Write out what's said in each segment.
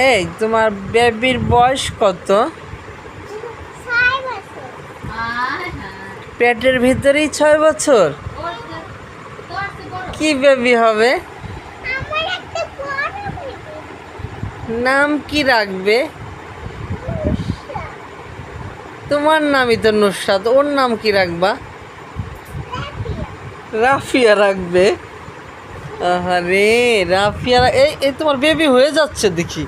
এই তোমার বেবির বয়স কত? পেটের ভিতরেই 6 বছর? কি বেবি হবে? নাম কি রাখবে? তোমার নামই তো নুসরাত, ওর নাম কি রাখবা? রাফিয়া রাখবে। আরে রাফিয়া, এই তোমার বেবি হয়ে যাচ্ছে দেখি।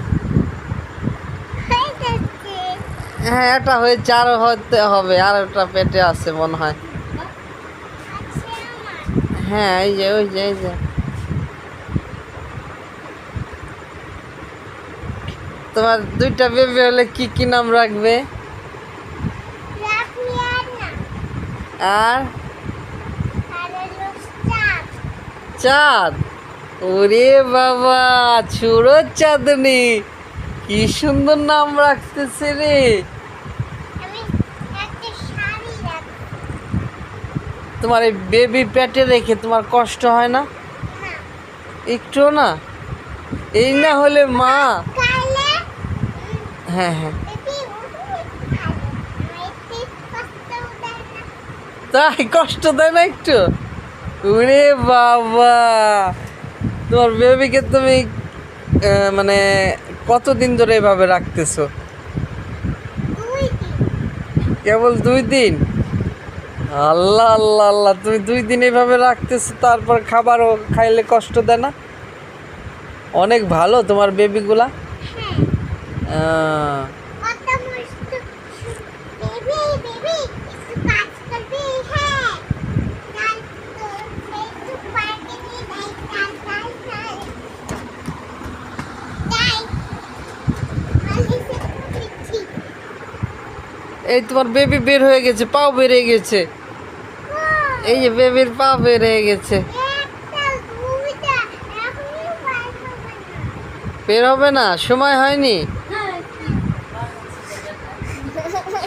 হ্যাঁ, এটা হয়েছে, আরো হতে হবে, আর একটা পেটে আছে মনে হয়। হ্যাঁ, এই যে তোমার 2টা বেবি হলে কি কি নাম রাখবে? আর চাঁদ। ওরে বাবা, ছুড়ো চাঁদনি, কি সুন্দর নাম রাখতেছে রে। তোমার এই বেবি পেটে রেখে তোমার কষ্ট হয় না? একটুও না? এই না হলে মা। হ্যাঁ হ্যাঁ, তাই কষ্ট দেয় না একটু? ওরে বাবা, তোমার বেবিকে তুমি মানে কতদিন ধরে এভাবে রাখতেছো? কেবল 2 দিন? আল্লাহ আল্লাহ আল্লাহ, তুমি 2 দিন এভাবে রাখতেছো, তারপর খাবারও খাইলে কষ্ট দেয় না? অনেক ভালো তোমার বেবিগুলা। এই তোমার বেবি বের হয়ে গেছে, পাও বেরিয়ে গেছে। এই যে বেবির পা বের হয়ে গেছে। বের হবে না, সময় হয়নি।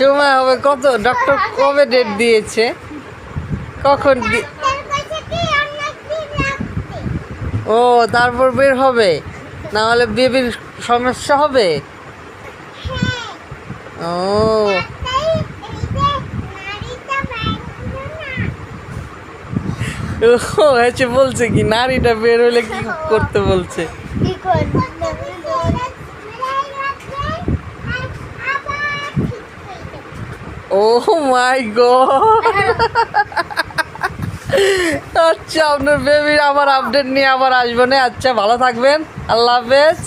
সময় হবে কত? ডক্টর কবে ডেট দিয়েছে? কখন? ও, তারপর বের হবে, না হলে বেবির সমস্যা হবে। ও ও হয়েছে, বলছে কি নারীটা বের হলে কি করতে বলছে? ও মাই গড। আচ্ছা, আপনার বেবির আবার আপডেট নিয়ে আবার আসবো না। আচ্ছা, ভালো থাকবেন, আল্লাহ হাফেজ।